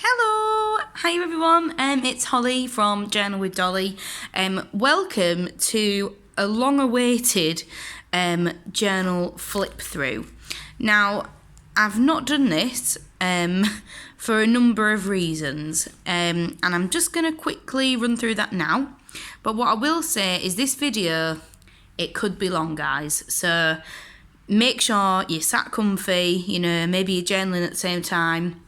Hello, hi everyone. It's Holly from Journal with Dolly. Welcome to a long-awaited journal flip through. Now, I've not done this for a number of reasons, and I'm just going to quickly run through that now. But what I will say is this video, it could be long, guys. So make sure you're sat comfy. Maybe you're journaling at the same time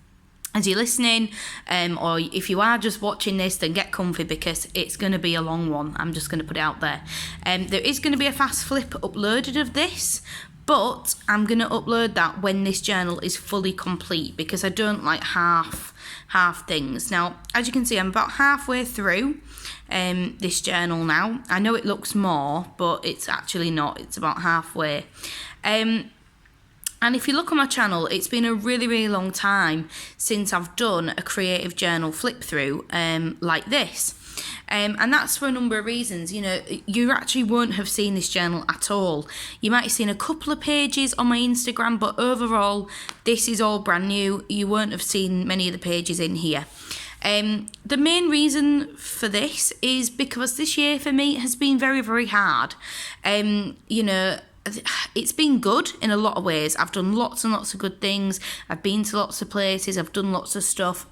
as you're listening, or if you are just watching this, then get comfy because it's going to be a long one. I'm just going to put it out there. There is going to be a fast flip uploaded of this, but I'm going to upload that when this journal is fully complete because I don't like half things. Now, as you can see, I'm about halfway through this journal now. I know it looks more, but it's actually not. It's about halfway. And if you look on my channel, it's been a really, really long time since I've done a creative journal flip through like this. And that's for a number of reasons. You actually won't have seen this journal at all. You might have seen a couple of pages on my Instagram, but overall, this is all brand new. You won't have seen many of the pages in here. The main reason for this is because this year for me has been very, very hard. It's been good in a lot of ways. I've done lots and lots of good things. I've been to lots of places. I've done lots of stuff.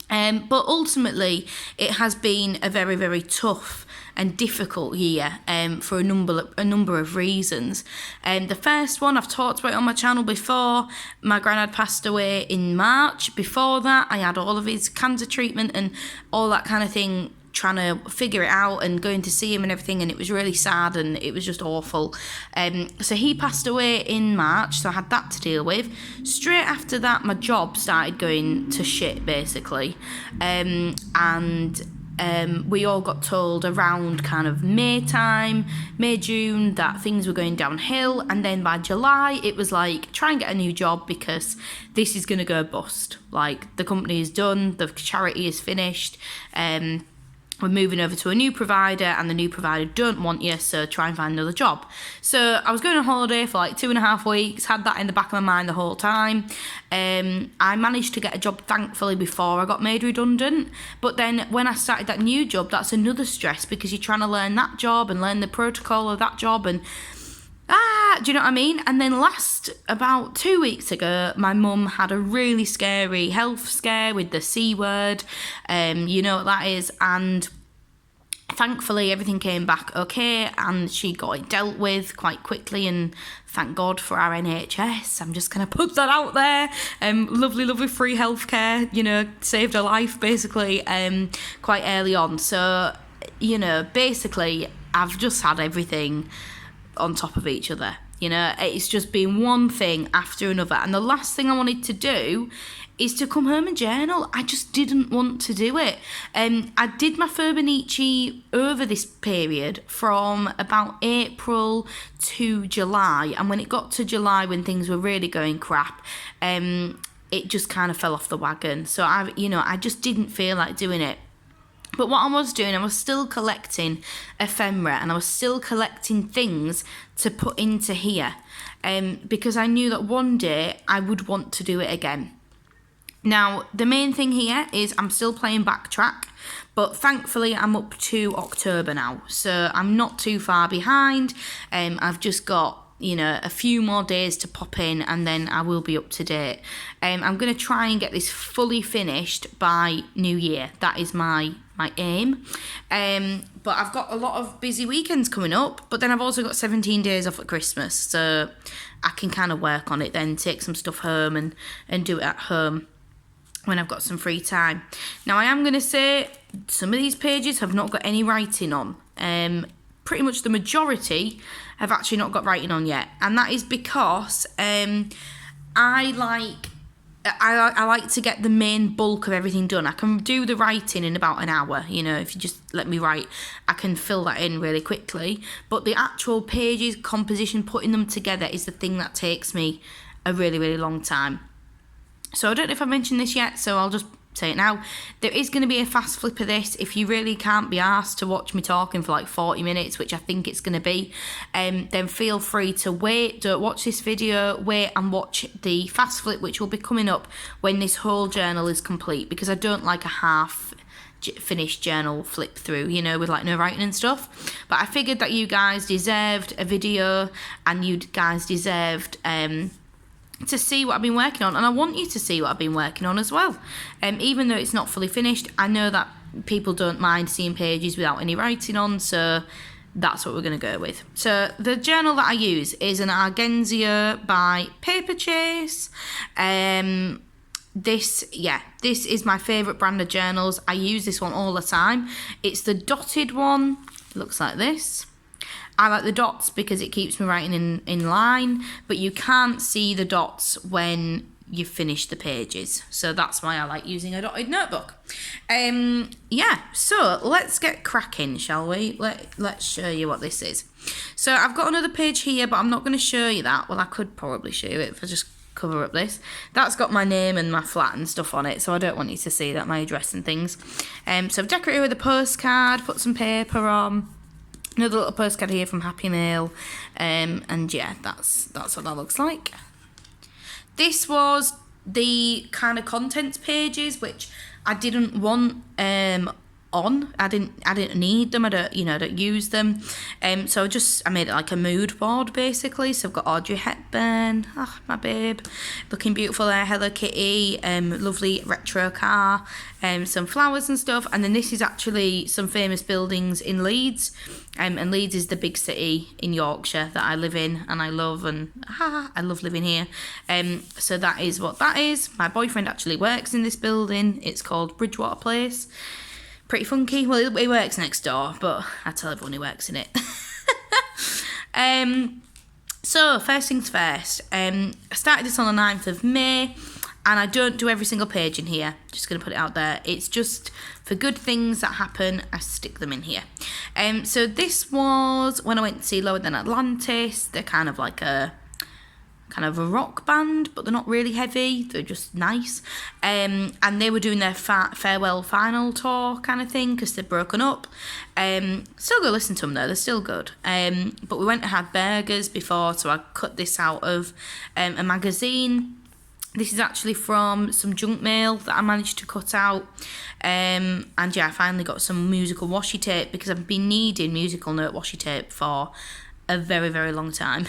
But ultimately, it has been a very, very tough and difficult year for a number of reasons. The first one I've talked about on my channel before. My granddad passed away in March. Before that, I had all of his cancer treatment and all that kind of thing, trying to figure it out and going to see him and everything, and it was really sad and it was just awful. So he passed away in March, so I had that to deal with. Straight after that, my job started going to shit, basically. We all got told around kind of May, June, that things were going downhill, and then by July, it was like, try and get a new job because this is going to go bust. Like, the company is done, the charity is finished, we're moving over to a new provider and the new provider don't want you, so try and find another job. So I was going on holiday for like 2.5 weeks, had that in the back of my mind the whole time. I managed to get a job, thankfully, before I got made redundant. But then when I started that new job, that's another stress because you're trying to learn that job and learn the protocol of that job and do you know what I mean? And then about 2 weeks ago, my mum had a really scary health scare with the C word. You know what that is. And thankfully, everything came back okay and she got it dealt with quite quickly. And thank God for our NHS. I'm just going to put that out there. Lovely, lovely free healthcare, saved her life basically quite early on. So, basically, I've just had everything on top of each other. It's just been one thing after another. And the last thing I wanted to do is to come home and journal. I just didn't want to do it. I did my Fibonacci over this period from about April to July. And when it got to July, when things were really going crap, it just kind of fell off the wagon. So I just didn't feel like doing it. But what I was doing, I was still collecting ephemera and I was still collecting things to put into here because I knew that one day I would want to do it again. Now, the main thing here is I'm still playing Backtrack, but thankfully I'm up to October now, so I'm not too far behind. I've just got a few more days to pop in and then I will be up to date. I'm going to try and get this fully finished by New Year. That is my aim. But I've got a lot of busy weekends coming up, but then I've also got 17 days off at Christmas, so I can kind of work on it then, take some stuff home and do it at home when I've got some free time. Now, I am going to say some of these pages have not got any writing on. Pretty much the majority have actually not got writing on yet, and that is because I like to get the main bulk of everything done. I can do the writing in about an hour, if you just let me write, I can fill that in really quickly. But the actual pages, composition, putting them together is the thing that takes me a really, really long time. So I don't know if I mentioned this yet, so I'll just say it now. There is going to be a fast flip of this. If you really can't be asked to watch me talking for like 40 minutes, which I think it's going to be, then feel free to wait. Don't watch this video, wait and watch the fast flip, which will be coming up when this whole journal is complete, because I don't like a half finished journal flip through, you know, with like no writing and stuff. But I figured that you guys deserved a video, and you guys deserved to see what I've been working on, and I want you to see what I've been working on as well. Even though it's not fully finished, I know that people don't mind seeing pages without any writing on, so that's what we're going to go with. So the journal that I use is an Argenzia by Paper Chase. This is my favourite brand of journals. I use this one all the time. It's the dotted one. It looks like this. I like the dots because it keeps me writing in line, but you can't see the dots when you finish the pages. So that's why I like using a dotted notebook. So let's get cracking, shall we? Let's show you what this is. So I've got another page here, but I'm not going to show you that. Well, I could probably show you it if I just cover up this. That's got my name and my flat and stuff on it, so I don't want you to see that, my address and things. So I've decorated with a postcard, put some paper on. Another little postcard here from Happy Mail, and yeah, that's what that looks like. This was the kind of contents pages which I didn't want on. I didn't need them. I don't use them. So I made it like a mood board basically. So I've got Audrey Hepburn, my babe, looking beautiful there, Hello Kitty, lovely retro car, some flowers and stuff. And then this is actually some famous buildings in Leeds. And Leeds is the big city in Yorkshire that I live in and I love, and I love living here. So that is what that is. My boyfriend actually works in this building. It's called Bridgewater Place. Pretty funky. Well, he works next door, but I tell everyone he works in it. So first things first, I started this on the 9th of May, and I don't do every single page in here. Just going to put it out there. It's just for good things that happen, I stick them in here. So this was when I went to see Lower Than Atlantis. They're kind of a rock band, but they're not really heavy. They're just nice. And they were doing their farewell final tour kind of thing because they're broken up. Still go listen to them though. They're still good. But we went and had burgers before, so I cut this out of a magazine. This is actually from some junk mail that I managed to cut out. And yeah, I finally got some musical washi tape because I've been needing musical note washi tape for a very, very long time.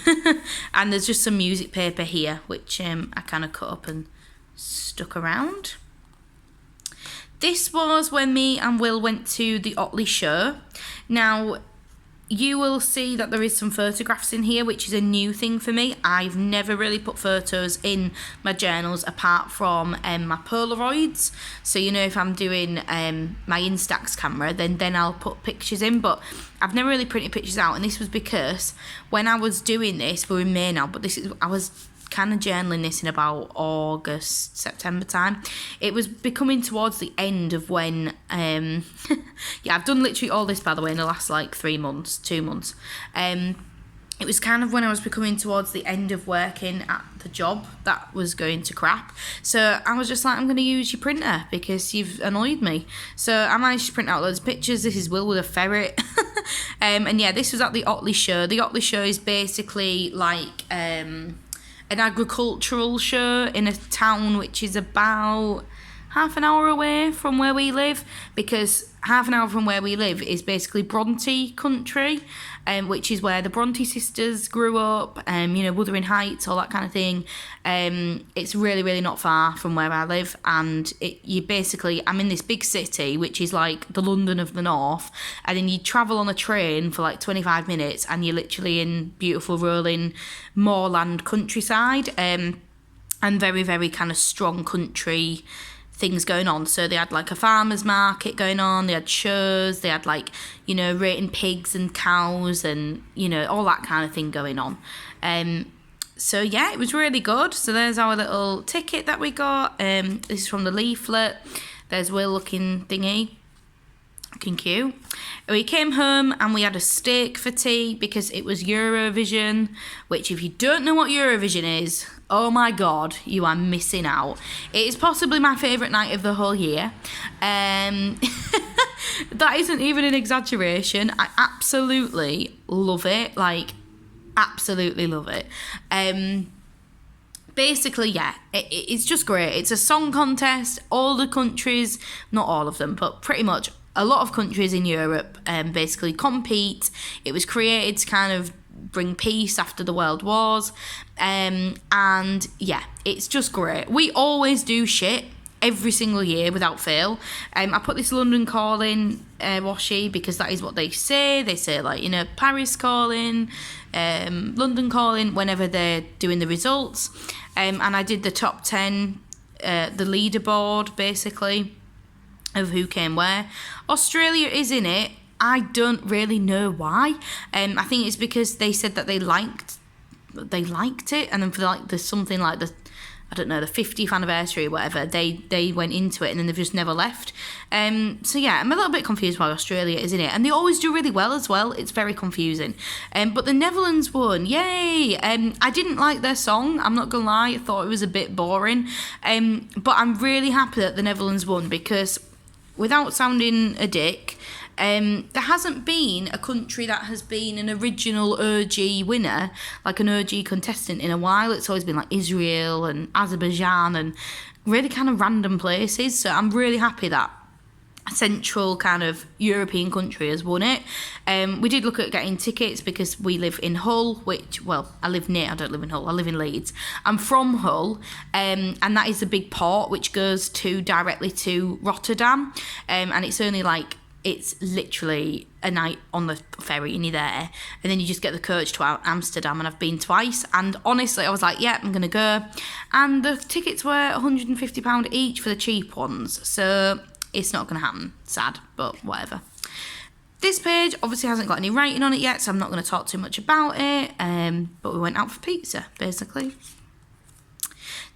And there's just some music paper here, which I kind of cut up and stuck around. This was when me and Will went to the Otley show. Now, you will see that there is some photographs in here, which is a new thing for me. I've never really put photos in my journals apart from my Polaroids. So, if I'm doing my Instax camera, then I'll put pictures in. But I've never really printed pictures out. And this was because when I was doing this, we're in May now, but I was kind of journaling this in about August, September time. It was becoming towards the end of when yeah, I've done literally all this, by the way, in the last 2 months. It was kind of when I was becoming towards the end of working at the job that was going to crap. So I was just like, I'm going to use your printer because you've annoyed me. So I managed to print out loads of pictures. This is Will with a ferret. And yeah, this was at the Otley show. The Otley show is basically like an agricultural show in a town which is about half an hour away from where we live, because half an hour from where we live is basically Bronte country, which is where the Bronte sisters grew up, Wuthering Heights, all that kind of thing. It's really, really not far from where I live, and I'm in this big city, which is like the London of the North, and then you travel on a train for 25 minutes, and you're literally in beautiful rolling moorland countryside, and very, very kind of strong country things going on. So they had a farmer's market going on, they had shows, they had rating pigs and cows and all that kind of thing going on. So yeah, it was really good. So there's our little ticket that we got. This is from the leaflet. There's Will looking thingy. Looking cute. We came home and we had a steak for tea because it was Eurovision, which if you don't know what Eurovision is, oh my God, you are missing out. It is possibly my favourite night of the whole year. That isn't even an exaggeration. I absolutely love it. Like, absolutely love it. Basically, yeah, it's just great. It's a song contest. All the countries, not all of them, but pretty much a lot of countries in Europe basically compete. It was created to kind of bring peace after the world wars. And yeah, it's just great. We always do shit every single year without fail. I put this London Calling washi because that is what they say. They say, like, you know, Paris Calling, London Calling whenever they're doing the results. And I did the top 10, the leaderboard basically of who came where. Australia is in it. I don't really know why. I think it's because they said that they liked it, and then for like there's something like the 50th anniversary or whatever, they went into it and then they've just never left. So yeah, I'm a little bit confused why Australia is in it, and they always do really well as well. It's very confusing. But the Netherlands won, yay! I didn't like their song, I'm not gonna lie. I thought it was a bit boring. But I'm really happy that the Netherlands won because, without sounding a dick, there hasn't been a country that has been an original OG winner, like an OG contestant, in a while. It's always been like Israel and Azerbaijan and really kind of random places. So I'm really happy that a central kind of European country has won it. We did look at getting tickets because we live in Hull, which, well, I don't live in Hull, I live in Leeds. I'm from Hull, and that is a big port which goes directly to Rotterdam, and it's literally a night on the ferry and you're there, and then you just get the coach to Amsterdam, and I've been twice, and honestly I was like, yeah, I'm gonna go, and the tickets were £150 each for the cheap ones, so it's not gonna happen. Sad, but whatever. This page obviously hasn't got any writing on it yet, so I'm not going to talk too much about it, but we went out for pizza basically.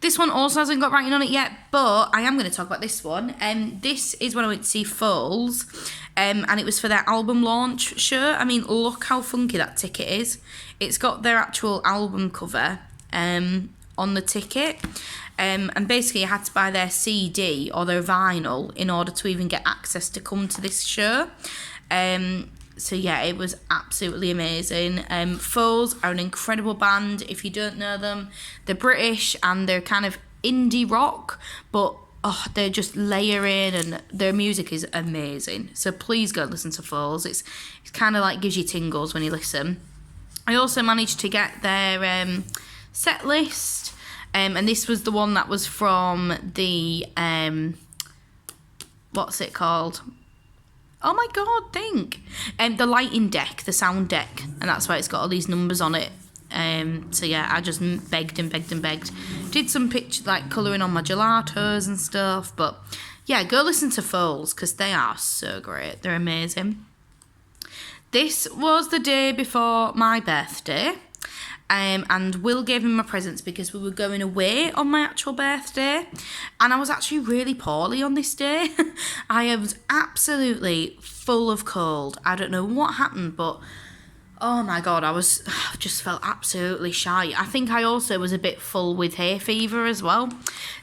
This one also hasn't got writing on it yet, but I am going to talk about this one. This is when I went to see Foals, and it was for their album launch show. I mean, look how funky that ticket is. It's got their actual album cover on the ticket, and basically you had to buy their CD or their vinyl in order to even get access to come to this show. So yeah, it was absolutely amazing. Foals are an incredible band. If you don't know them, they're British and they're kind of indie rock, but they're just layering, and their music is amazing. So please go listen to Foals. It's kind of like gives you tingles when you listen. I also managed to get their set list, and this was the one that was from the what's it called? Oh my God, think. The lighting deck, the sound deck, and that's why it's got all these numbers on it. So yeah, I just begged and begged and begged. Did some colouring on my gelatos and stuff, but yeah, go listen to Foals because they are so great. They're amazing. This was the day before my birthday. And Will gave me my presents because we were going away on my actual birthday, and I was actually really poorly on this day. I was absolutely full of cold. I don't know what happened, but oh my God, I just felt absolutely shy. I think I also was a bit full with hay fever as well.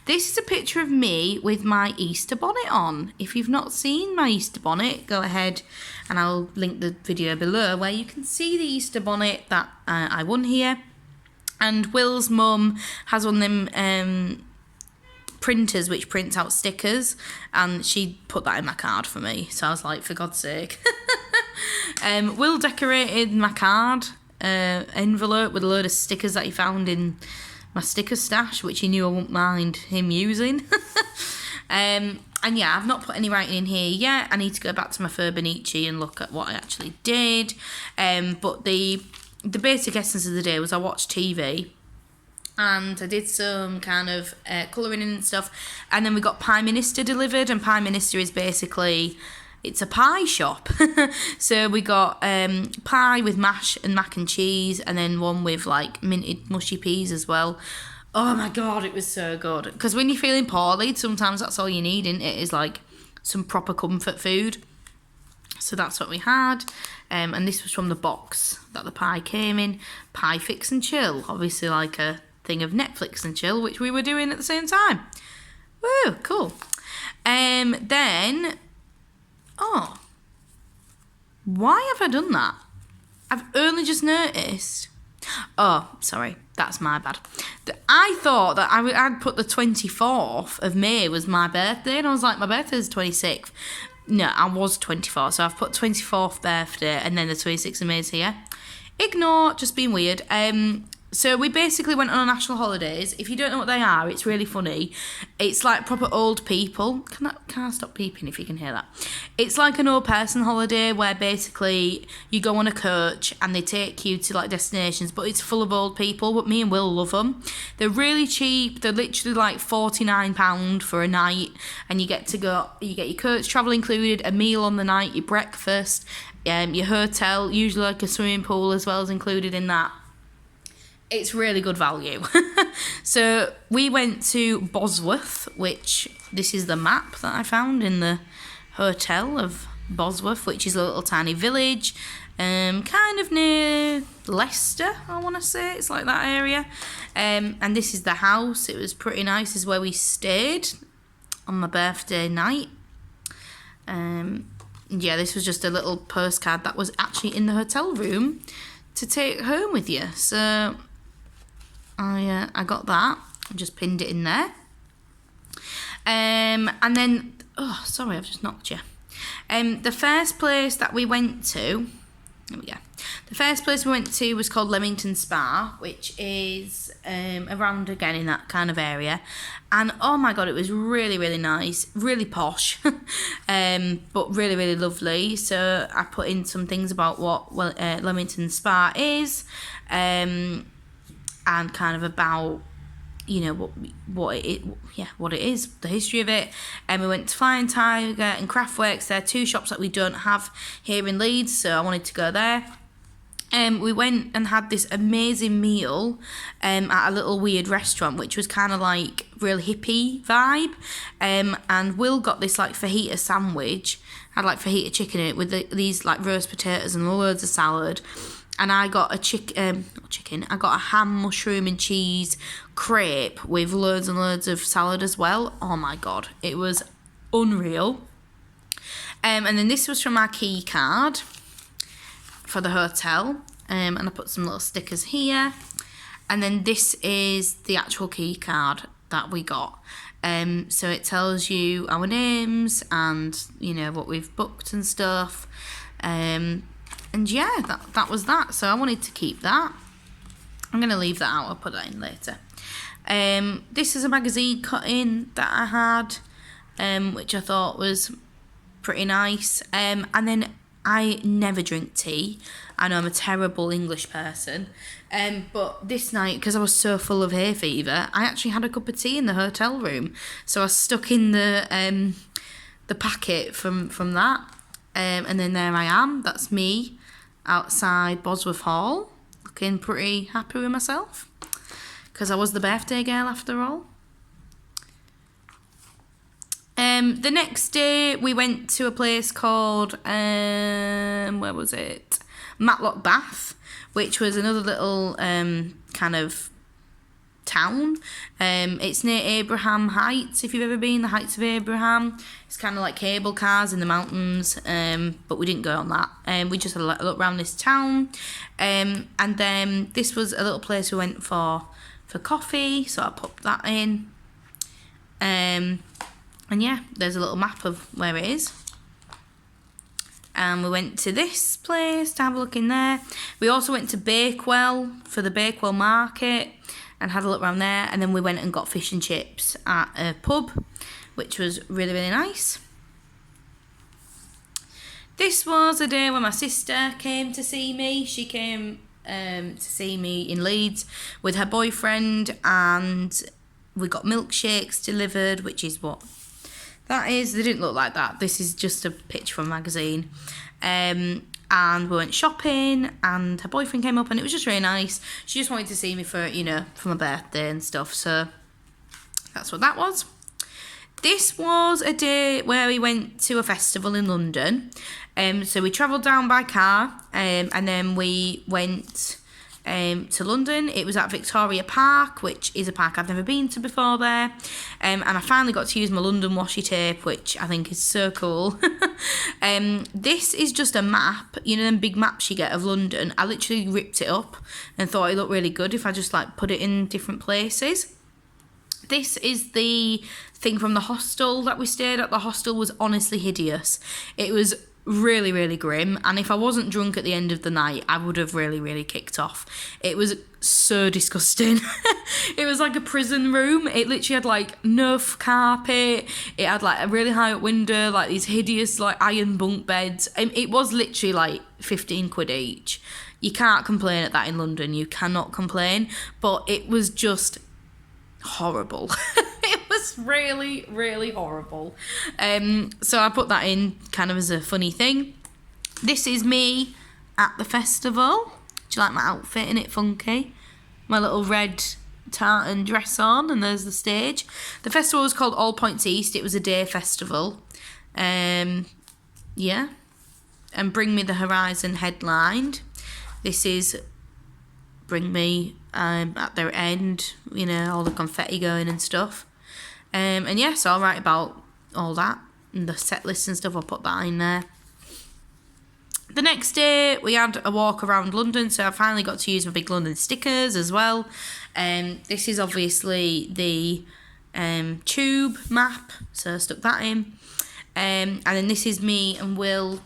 This is a picture of me with my Easter bonnet on. If you've not seen my Easter bonnet, go ahead and I'll link the video below where you can see the Easter bonnet that I won here. And Will's mum has one of them printers which prints out stickers, and she put that in my card for me. So I was like, for God's sake. Will decorated my card envelope with a load of stickers that he found in my sticker stash, which he knew I wouldn't mind him using. And yeah, I've not put any writing in here yet. I need to go back to my Furniture and look at what I actually did. But the basic essence of the day was I watched TV and I did some kind of colouring in and stuff. And then we got Pie Minister delivered, and Pie Minister is basically, it's a pie shop. So we got pie with mash and mac and cheese, and then one with like minted mushy peas as well. Oh my God, it was so good. Because when you're feeling poorly, sometimes that's all you need, isn't it? Is like some proper comfort food. So that's what we had. And this was from the box that the pie came in. Pie Fix and Chill. Obviously like a thing of Netflix and chill, which we were doing at the same time. Woo, cool. Then, why have I done that? I've only just noticed. Oh, sorry, that's my bad. I thought that I'd put the 24th of May was my birthday, and I was like, my birthday is 26th. No, I was 24, so I've put 24th birthday, and then the 26th of May is here. Ignore, just being weird. So we basically went on national holidays. If you don't know what they are, it's really funny. It's like proper old people. Can I stop beeping if you can hear that? It's like an old person holiday where basically you go on a coach and they take you to like destinations, but it's full of old people. But me and Will love them. They're really cheap. They're literally like £49 for a night, and you get to go. You get your coach travel included, a meal on the night, your breakfast, your hotel, usually like a swimming pool as well is included in that. It's really good value. So we went to Bosworth, which this is the map that I found in the hotel of Bosworth, which is a little tiny village, kind of near Leicester, I want to say. It's like that area. And this is the house. It was pretty nice. This is where we stayed on my birthday night. Yeah, this was just a little postcard that was actually in the hotel room to take home with you. So I got that. I just pinned it in there. And then, oh, sorry, I've just knocked you. The first place that we went to, there we go. The first place we went to was called Leamington Spa, which is around again in that kind of area. And oh my God, it was really, really nice, really posh, but really, really lovely. So I put in some things about what Leamington Spa is, and kind of about, you know, what it is, the history of it. And we went to Flying Tiger and Craftworks. They're two shops that we don't have here in Leeds, so I wanted to go there. We went and had this amazing meal at a little weird restaurant, which was kind of like real hippie vibe. And Will got this like fajita sandwich, had like fajita chicken in it with these like roast potatoes and loads of salad. And I got I got a ham, mushroom and cheese crepe with loads and loads of salad as well. Oh my God, it was unreal. And then this was from our key card for the hotel. And I put some little stickers here. And then this is the actual key card that we got. So it tells you our names and, you know, what we've booked and stuff. And yeah, that was that. So I wanted to keep that. I'm going to leave that out. I'll put that in later. This is a magazine cut-in that I had, which I thought was pretty nice. And then I never drink tea. I know I'm a terrible English person. But this night, because I was so full of hay fever, I actually had a cup of tea in the hotel room. So I stuck in the packet from that. And then there I am. That's me outside Bosworth Hall, looking pretty happy with myself, because I was the birthday girl after all. The next day we went to a place called where was it? Matlock Bath, which was another little kind of town. It's near Abraham Heights, if you've ever been, the Heights of Abraham. It's kind of like cable cars in the mountains, but we didn't go on that. We just had a look around this town. And then this was a little place we went for coffee, so I popped that in. And yeah, there's a little map of where it is. And we went to this place to have a look in there. We also went to Bakewell for the Bakewell market and had a look around there. And then we went and got fish and chips at a pub, which was really, really nice. This was a day when my sister came to see me. She came to see me in Leeds with her boyfriend, and we got milkshakes delivered, which is what that is. They didn't look like that. This is just a picture from a magazine. And we went shopping, and her boyfriend came up, and it was just really nice. She just wanted to see me for, you know, for my birthday and stuff. So that's what that was. This was a day where we went to a festival in London. So we travelled down by car, and then we went to London. It was at Victoria Park, which is a park I've never been to before there. And I finally got to use my London washi tape, which I think is so cool. This is just a map, you know, them big maps you get of London. I literally ripped it up and thought it looked really good if I just like put it in different places. This is the thing from the hostel that we stayed at. The hostel was honestly hideous. It was really, really grim. And if I wasn't drunk at the end of the night, I would have really, really kicked off. It was so disgusting. It was like a prison room. It literally had like no carpet. It had like a really high up window, like these hideous like iron bunk beds. It was literally like 15 quid each. You can't complain at that in London. You cannot complain. But it was just horrible. It was really, really horrible. So I put that in kind of as a funny thing. This is me at the festival. Do you like my outfit? Isn't it funky? My little red tartan dress on, and there's the stage. The festival was called All Points East. It was a day festival. Yeah. And Bring Me the Horizon headlined. This is Bring Me at their end, you know, all the confetti going and stuff. And yeah, so I'll write about all that and the set list and stuff. I'll put that in there. The next day, we had a walk around London, so I finally got to use my big London stickers as well. This is obviously the tube map, so I stuck that in. And then this is me and Will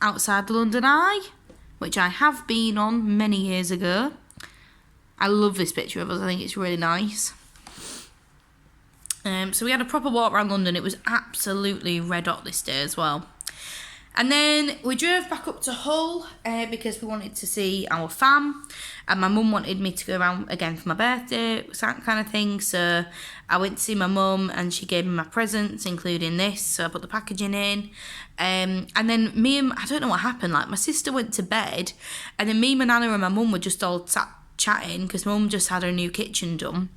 outside the London Eye, which I have been on many years ago. I love this picture of us. I think it's really nice. So we had a proper walk around London. It was absolutely red hot this day as well. And then we drove back up to Hull because we wanted to see our fam. And my mum wanted me to go around again for my birthday, that kind of thing. So I went to see my mum and she gave me my presents, including this. So I put the packaging in. And then I don't know what happened. Like, my sister went to bed. And then me, my nana and my mum were just all sat chatting because mum just had her new kitchen done.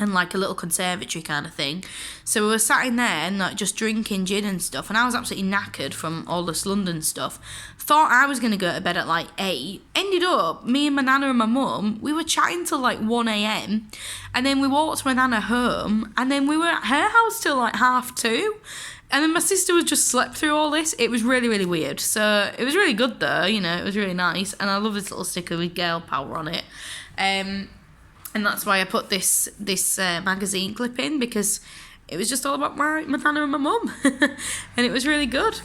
And like a little conservatory kind of thing. So we were sat in there and like just drinking gin and stuff. And I was absolutely knackered from all this London stuff. Thought I was going to go to bed at like 8. Ended up, me and my nana and my mum, we were chatting till like 1 a.m. And then we walked my nana home. And then we were at her house till like 2:30. And then my sister was just slept through all this. It was really, really weird. So it was really good though, you know, it was really nice. And I love this little sticker with girl power on it. And that's why I put this magazine clip in, because it was just all about my nana and my mum. And it was really good.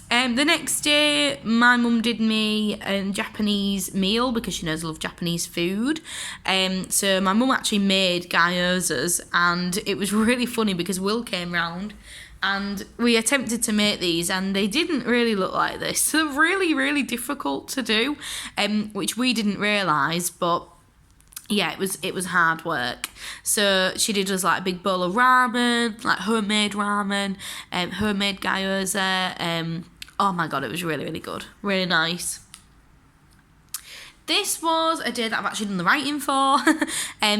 The next day, my mum did me a Japanese meal because she knows I love Japanese food. So my mum actually made gyozas, and it was really funny because Will came round and we attempted to make these and they didn't really look like this. So they're really, really difficult to do, which we didn't realise, but yeah, it was hard work. So she did us like a big bowl of ramen, like homemade ramen, homemade gyoza. Oh my god, it was really, really good. Really nice. This was a day that I've actually done the writing for.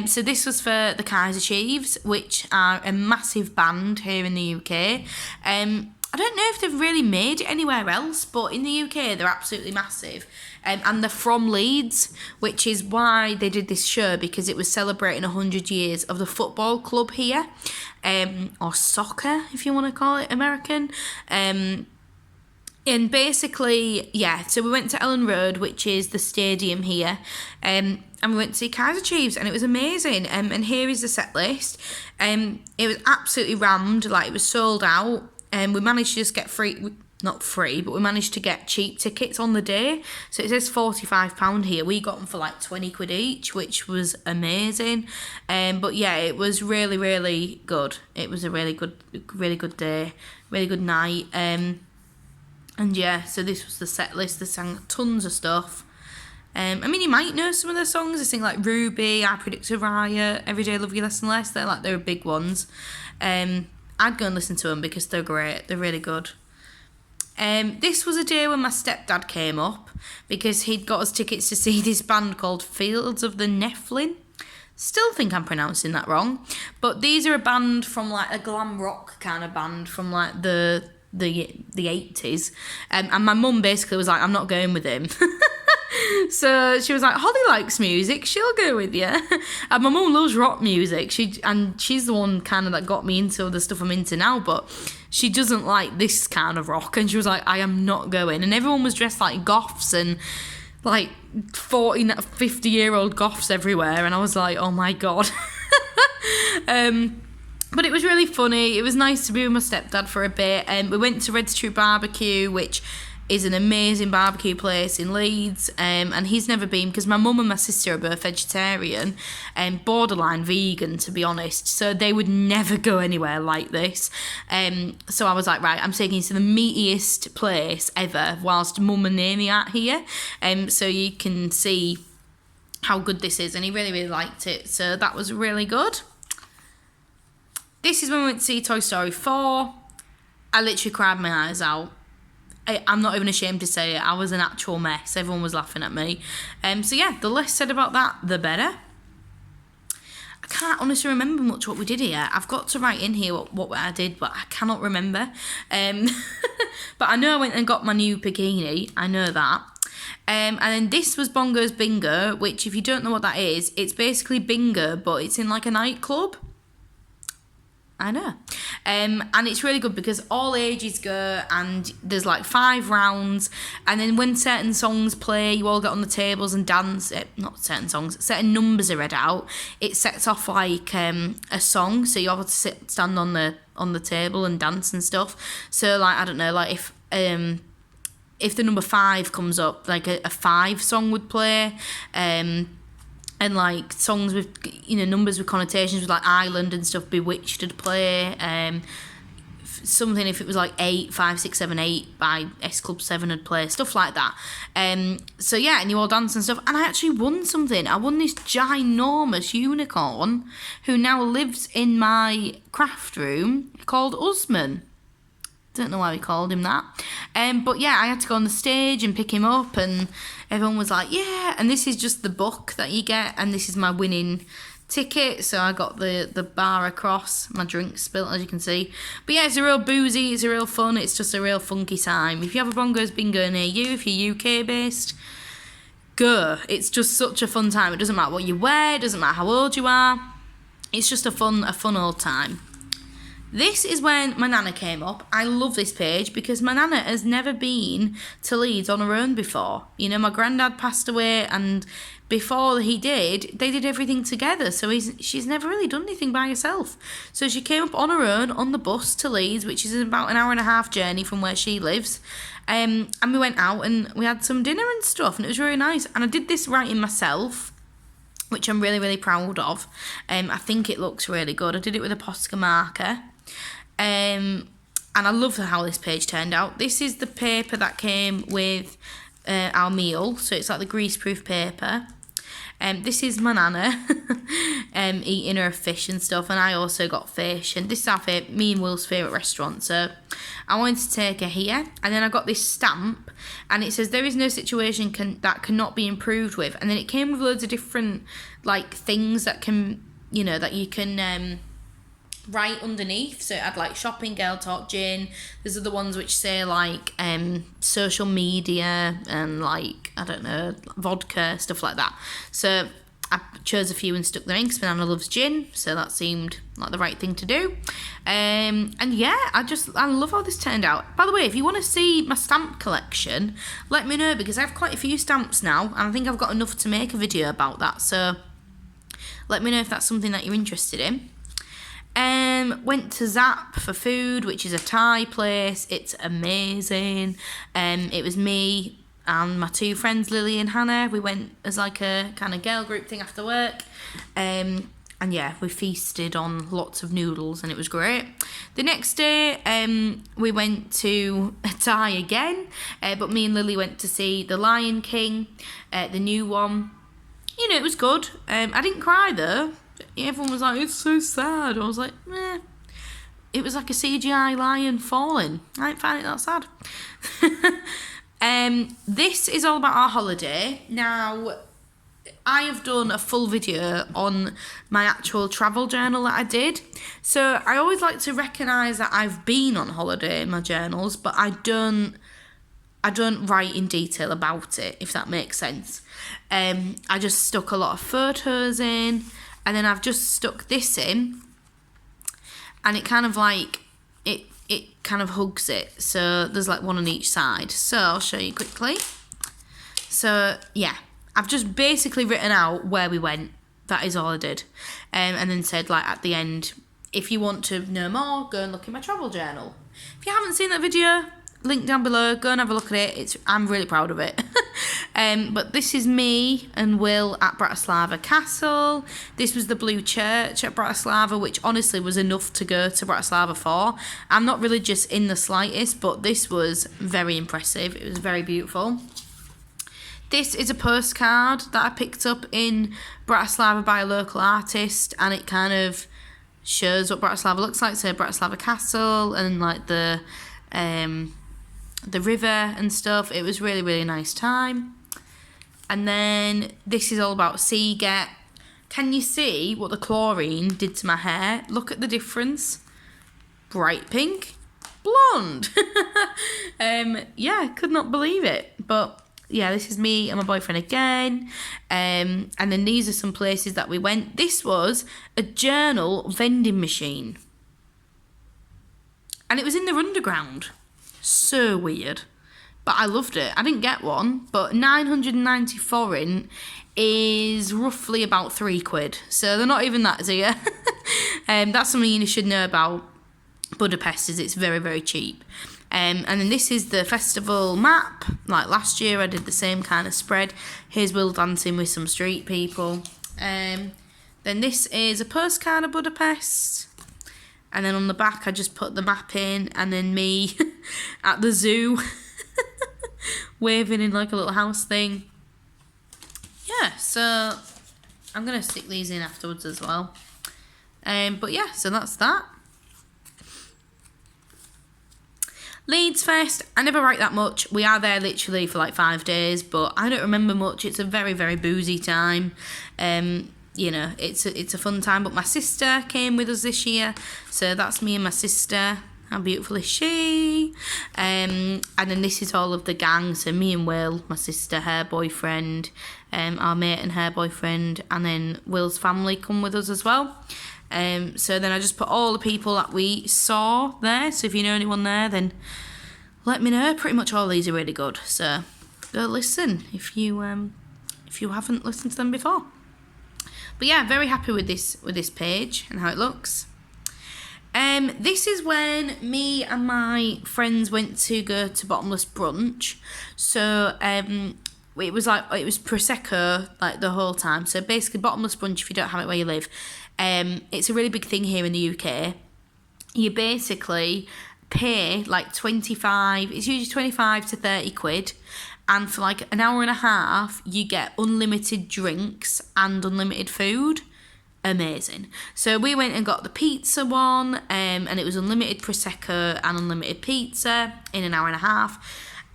So this was for the Kaiser Chiefs, which are a massive band here in the UK. I don't know if they've really made it anywhere else, but in the UK they're absolutely massive. And they're from Leeds, which is why they did this show, because it was celebrating 100 years of the football club here, or soccer, if you want to call it American. And basically, yeah, so we went to Ellen Road, which is the stadium here, and we went to see Kaiser Chiefs, and it was amazing. And here is the set list. It was absolutely rammed, like it was sold out. And we managed to just get not free, but we managed to get cheap tickets on the day. So it says £45 here. We got them for like 20 quid each, which was amazing. But yeah, it was really, really good. It was a really good day, really good night. And yeah, so this was the set list. They sang tons of stuff. I mean, you might know some of their songs. They sing like Ruby, I Predict a Riot, Every Day I Love You Less and Less. They're big ones. I'd go and listen to them because they're great. They're really good. This was a day when my stepdad came up because he'd got us tickets to see this band called Fields of the Nephilim. Still think I'm pronouncing that wrong. But these are a band from like a glam rock kind of band from like the 80s. And my mum basically was like, I'm not going with him. So she was like, Holly likes music, she'll go with you. And my mum loves rock music. She's the one kind of that got me into the stuff I'm into now, but she doesn't like this kind of rock. And she was like, I am not going. And everyone was dressed like goths and like 40, 50-year-old goths everywhere. And I was like, oh my God. But it was really funny. It was nice to be with my stepdad for a bit. We went to Red Street Barbecue, which is an amazing barbecue place in Leeds, and he's never been because my mum and my sister are both vegetarian and borderline vegan, to be honest, so they would never go anywhere like this. So I was like, right, I'm taking you to the meatiest place ever whilst mum and Amy aren't here, so you can see how good this is, and he really, really liked it, so that was really good. This is when we went to see Toy Story 4. I literally cried my eyes out. I'm not even ashamed to say it. I was an actual mess. Everyone was laughing at me. So yeah, the less said about that, the better. I can't honestly remember much what we did here. I've got to write in here what I did, but I cannot remember. But I know I went and got my new bikini. I know that. And then this was Bongo's Bingo, which if you don't know what that is, it's basically bingo, but it's in like a nightclub. I know. And it's really good because all ages go and there's like 5 rounds, and then when certain songs play, you all get on the tables and dance. Not certain songs, certain numbers are read out. It sets off like a song, so you have to stand on the table and dance and stuff. So like, I don't know, like if the number 5 comes up, like a 5 song would play. And like songs with, numbers with connotations with like Island and stuff, Bewitched would play. Something if it was like 8, 5, 6, 7, 8 by S Club 7 would play, stuff like that. So yeah, and you all dance and stuff. And I actually won something. I won this ginormous unicorn who now lives in my craft room called Usman. Don't know why we called him that. But yeah, I had to go on the stage and pick him up, and everyone was like, yeah. And this is just the book that you get, and this is my winning ticket. So I got the bar across, my drink spilt, as you can see. But yeah, it's a real boozy, it's a real fun, it's just a real funky time. If you have a Bongo's Bingo near you, if you're UK based, go. It's just such a fun time. It doesn't matter what you wear, it doesn't matter how old you are. It's just a fun old time. This is when my nana came up. I love this page because my nana has never been to Leeds on her own before. My granddad passed away, and before he did, they did everything together. So she's never really done anything by herself. So she came up on her own on the bus to Leeds, which is about an hour and a half journey from where she lives. And we went out and we had some dinner and stuff, and it was really nice. And I did this writing myself, which I'm really, really proud of. I think it looks really good. I did it with a Posca marker. And I love how this page turned out. This is the paper that came with our meal, so it's like the greaseproof paper. This is my nana eating her fish and stuff, and I also got fish, and this is me and Will's favourite restaurant, so I wanted to take her here. And then I got this stamp, and it says there is no situation that cannot be improved with, and then it came with loads of different like things that can, that you can right underneath. So it had like shopping, girl talk, gin. There's other ones which say like social media and like, I don't know, vodka, stuff like that. So I chose a few and stuck them in because Banana loves gin, so that seemed like the right thing to do. And yeah, I love how this turned out. By the way, if you want to see my stamp collection, let me know, because I have quite a few stamps now, and I think I've got enough to make a video about that. So let me know if that's something that you're interested in. Went to Zap for food, which is a Thai place. It's amazing. It was me and my 2 friends, Lily and Hannah. We went as like a kind of girl group thing after work. And yeah, we feasted on lots of noodles, and it was great. The next day, we went to a Thai again, but me and Lily went to see The Lion King, the new one. It was good. I didn't cry though. Everyone was like, it's so sad. I was like, meh. It was like a CGI lion falling. I didn't find it that sad. This is all about our holiday. Now, I have done a full video on my actual travel journal that I did. So I always like to recognise that I've been on holiday in my journals, but I don't write in detail about it, if that makes sense. I just stuck a lot of photos in, and then I've just stuck this in, and it kind of like, it kind of hugs it. So there's like one on each side. So I'll show you quickly. So yeah, I've just basically written out where we went. That is all I did. And then said like at the end, if you want to know more, go and look in my travel journal. If you haven't seen that video, link down below, go and have a look at it. I'm really proud of it. But this is me and Will at Bratislava Castle. This was the Blue Church at Bratislava, which honestly was enough to go to Bratislava for. I'm not religious in the slightest, but this was very impressive. It was very beautiful. This is a postcard that I picked up in Bratislava by a local artist, and it kind of shows what Bratislava looks like. So Bratislava Castle and like the river and stuff. It was really, really nice time. And then this is all about Seagate. Can you see what the chlorine did to my hair? Look at the difference. Bright pink, blonde. Yeah, could not believe it. But yeah, this is me and my boyfriend again. And then these are some places that we went. This was a journal vending machine. And it was in the underground. So weird. But I loved it. I didn't get one, but 990 forint is roughly about £3. So they're not even that dear. That's something you should know about Budapest, is it's very, very cheap. And then this is the festival map. Like last year I did the same kind of spread. Here's Will dancing with some street people. Then this is a postcard of Budapest. And then on the back I just put the map in, and then me at the zoo waving in like a little house thing. Yeah, so I'm going to stick these in afterwards as well. But yeah, so that's that. Leeds Fest, I never write that much. We are there literally for like 5 days, but I don't remember much. It's a very, very boozy time. You know, it's a fun time. But my sister came with us this year, so that's me and my sister. How beautiful is she? And then this is all of the gang. So me and Will, my sister, her boyfriend, our mate and her boyfriend, and then Will's family come with us as well. So then I just put all the people that we saw there. So if you know anyone there, then let me know. Pretty much all these are really good. So go listen if you haven't listened to them before. But yeah, very happy with this page and how it looks. This is when me and my friends went to go to Bottomless brunch. So it was Prosecco like the whole time. So basically Bottomless brunch, if you don't have it where you live, it's a really big thing here in the UK. You basically pay like 25, it's usually 25 to 30 quid. And for like an hour and a half, you get unlimited drinks and unlimited food. Amazing. So we went and got the pizza one, and it was unlimited Prosecco and unlimited pizza in an hour and a half.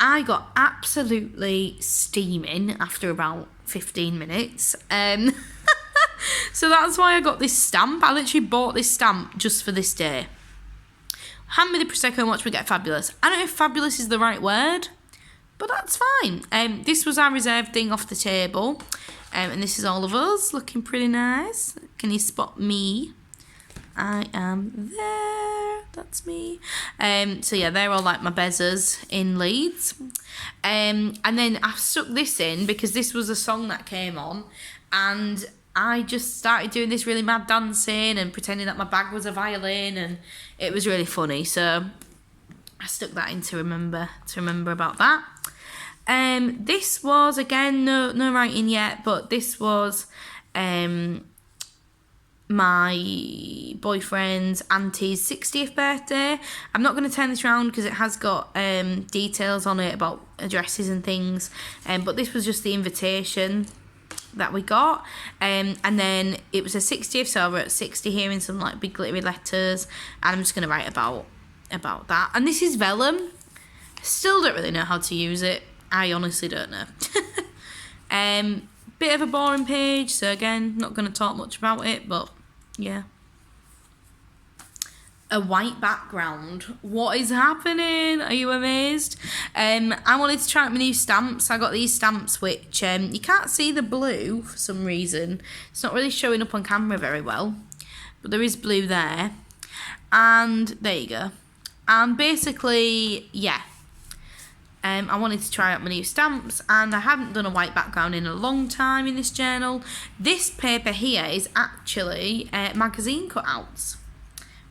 I got absolutely steaming after about 15 minutes. So that's why I got this stamp. I literally bought this stamp just for this day. Hand me the Prosecco and watch me get fabulous. I don't know if fabulous is the right word, but that's fine. This was our reserved thing off the table. And this is all of us looking pretty nice. Can you spot me? I am there. That's me. So yeah, they're all like my bezzers in Leeds. And then I stuck this in because this was a song that came on, and I just started doing this really mad dancing and pretending that my bag was a violin, and it was really funny. So I stuck that in to remember about that. This was, again, no writing yet, but this was my boyfriend's auntie's 60th birthday. I'm not going to turn this around because it has got details on it about addresses and things, but this was just the invitation that we got, and then it was a 60th, so I wrote 60 here in some like big glittery letters, and I'm just going to write about that. And this is vellum. Still don't really know how to use it. I honestly don't know. Bit of a boring page, so again, not going to talk much about it, but yeah. A white background. What is happening? Are you amazed? I wanted to try out my new stamps. I got these stamps which you can't see the blue for some reason. It's not really showing up on camera very well, but there is blue there. And there you go. And basically, yeah. I wanted to try out my new stamps, and I haven't done a white background in a long time in this journal. This paper here is actually magazine cutouts.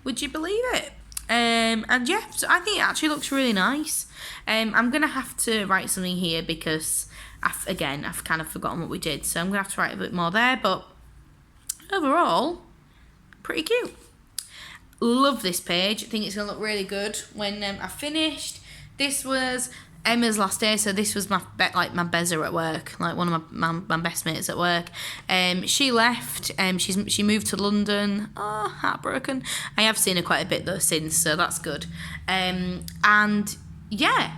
Would you believe it? And yeah, so I think it actually looks really nice. I'm going to have to write something here because, I've kind of forgotten what we did. So I'm going to have to write a bit more there. But overall, pretty cute. Love this page. I think it's going to look really good when I've finished. This was Emma's last day, so this was my bezzer at work, like one of my best mates at work. She left. She moved to London. Oh, heartbroken. I have seen her quite a bit though since, so that's good. And yeah,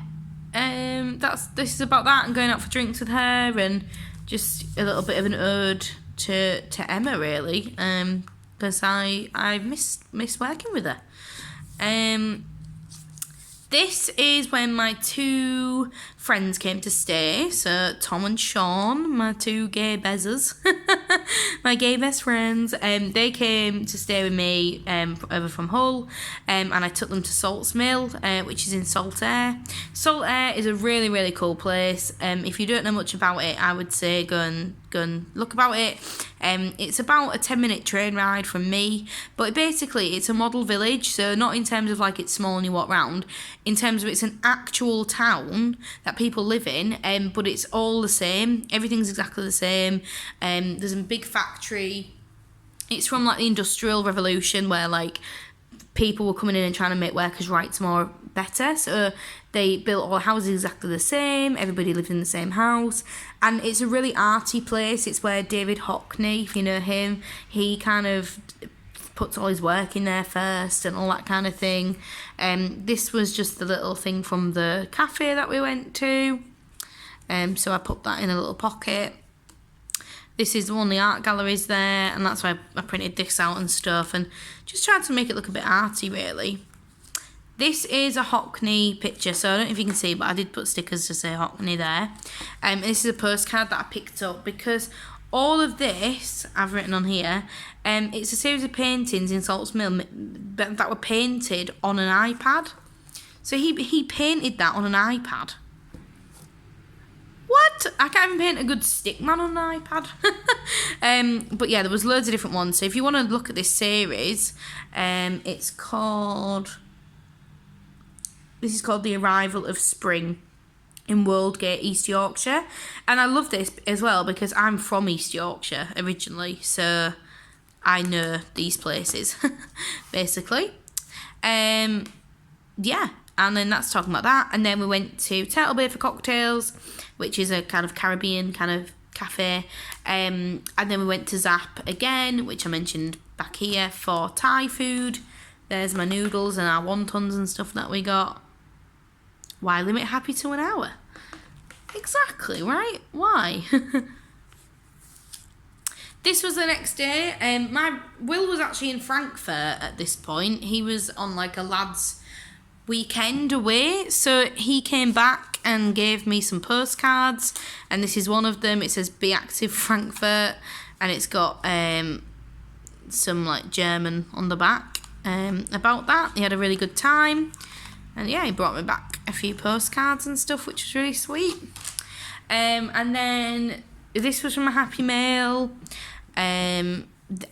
this is about that. I'm going out for drinks with her, and just a little bit of an ode to Emma, really, because I miss working with her. This is when my two friends came to stay. So Tom and Sean, my two gay bezzers, my gay best friends, they came to stay with me over from Hull, and I took them to Salts Mill, which is in Saltaire. Saltaire is a really, really cool place. If you don't know much about it, I would say go and look about it. It's about a 10-minute train ride from me, but basically it's a model village, so not in terms of like it's small and you walk round, in terms of it's an actual town that people live in, but it's all the same. Everything's exactly the same. There's a big factory. It's from like the Industrial Revolution, where like people were coming in and trying to make workers' rights more better, so they built all the houses exactly the same. Everybody lived in the same house, and it's a really arty place. It's where David Hockney, if you know him, he kind of puts all his work in there first and all that kind of thing. This was just the little thing from the cafe that we went to, so I put that in a little pocket. This is one of the art galleries there, and that's why I printed this out and stuff, and just tried to make it look a bit arty, really. This is a Hockney picture, so I don't know if you can see, but I did put stickers to say Hockney there. This is a postcard that I picked up because all of this I've written on here. It's a series of paintings in Salts Mill that were painted on an iPad. So he painted that on an iPad. What? I can't even paint a good stick man on an iPad. But yeah, there was loads of different ones. So if you want to look at this series, it's called... This is called The Arrival of Spring in Woldgate, East Yorkshire. And I love this as well because I'm from East Yorkshire originally, so I know these places, basically. Yeah, and then that's talking about that. And then we went to Turtle Bay for cocktails, which is a kind of Caribbean kind of cafe. And then we went to Zap again, which I mentioned back here, for Thai food. There's my noodles and our wontons and stuff that we got. Why limit happy to an hour? Exactly, right? Why? This was the next day. Will was actually in Frankfurt at this point. He was on like a lad's weekend away. So he came back and gave me some postcards. And this is one of them. It says, "Be active Frankfurt." And it's got some like German on the back about that. He had a really good time. And yeah, he brought me back a few postcards and stuff, which was really sweet. And then this was from a Happy Mail. I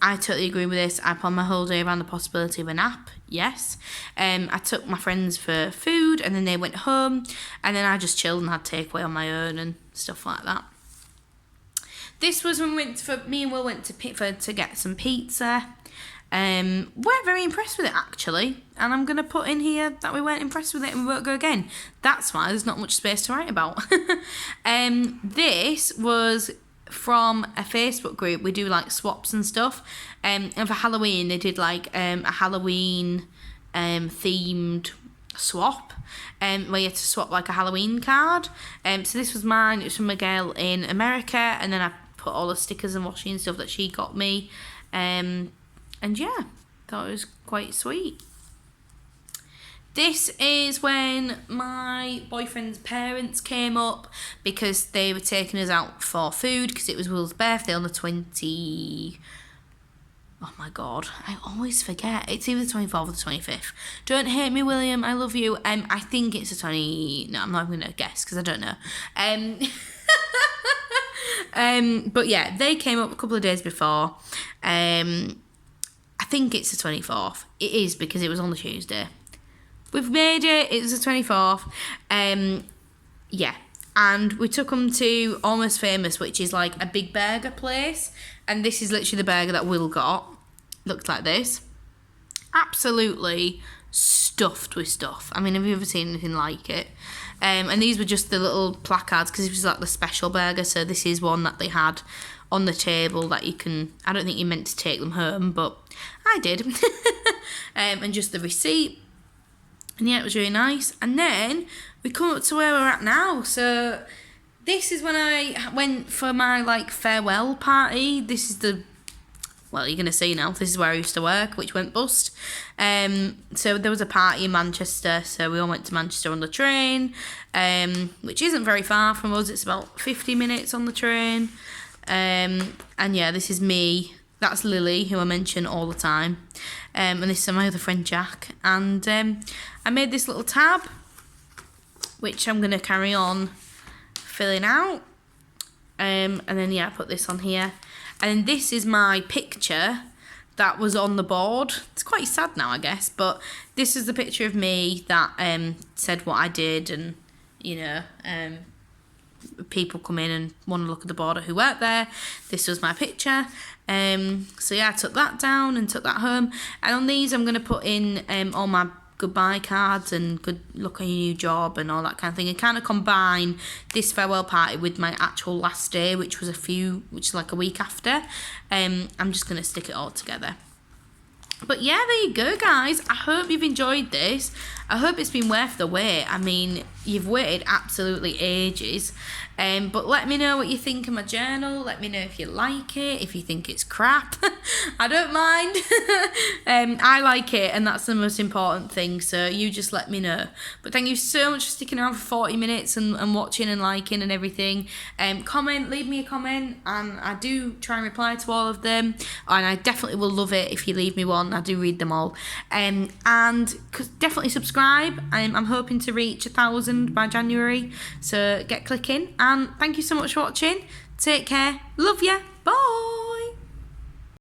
totally agree with this. I planned my whole day around the possibility of a nap. Yes. I took my friends for food, and then they went home, and then I just chilled and had takeaway on my own and stuff like that. This was when me and Will went to Pitford to get some pizza. Weren't very impressed with it actually, and I'm going to put in here that we weren't impressed with it and we won't go again. That's why there's not much space to write about. This was from a Facebook group. We do like swaps and stuff, and for Halloween they did like a Halloween themed swap, where you had to swap like a Halloween card. So this was mine. It was from a girl in America, and then I put all the stickers and washi and stuff that she got me. And yeah, thought it was quite sweet. This is when my boyfriend's parents came up because they were taking us out for food because it was Will's birthday on the 20... Oh my God, I always forget. It's either the 24th or the 25th. Don't hate me, William. I love you. I think it's the 20... No, I'm not going to guess because I don't know. But yeah, they came up a couple of days before. I think it's the 24th. It is because it was on the Tuesday. We've made it. It was the 24th. Yeah. And we took them to Almost Famous, which is like a big burger place. And this is literally the burger that Will got. Looks like this. Absolutely stuffed with stuff. I mean, have you ever seen anything like it? And these were just the little placards because it was like the special burger. So this is one that they had on the table that you can... I don't think you meant to take them home, but I did. And just the receipt. And yeah, it was really nice. And then we come up to where we're at now. So this is when I went for my like farewell party. This is the... Well, you're going to see now. This is where I used to work, which went bust. So there was a party in Manchester. So we all went to Manchester on the train, which isn't very far from us. It's about 50 minutes on the train. And yeah, this is me. That's Lily, who I mention all the time. And this is my other friend, Jack. And I made this little tab, which I'm going to carry on filling out. And then, yeah, I put this on here. And this is my picture that was on the board. It's quite sad now, I guess. But this is the picture of me that said what I did. And, you know, people come in and want to look at the board who worked there. This was my picture. So, yeah, I took that down and took that home. And on these, I'm going to put in all my goodbye cards and good luck on your new job and all that kind of thing, and kind of combine this farewell party with my actual last day, which is like a week after. I'm just going to stick it all together. But yeah, there you go, guys. I hope you've enjoyed this. I hope it's been worth the wait. I mean, you've waited absolutely ages. But let me know what you think of my journal. Let me know if you like it, if you think it's crap. I don't mind. I like it, and that's the most important thing. So you just let me know. But thank you so much for sticking around for 40 minutes and watching and liking and everything. Comment, leave me a comment, and I do try and reply to all of them. And I definitely will love it if you leave me one. I do read them all. And definitely subscribe. I'm hoping to reach 1,000 by January. So get clicking. And thank you so much for watching. Take care. Love ya. Bye.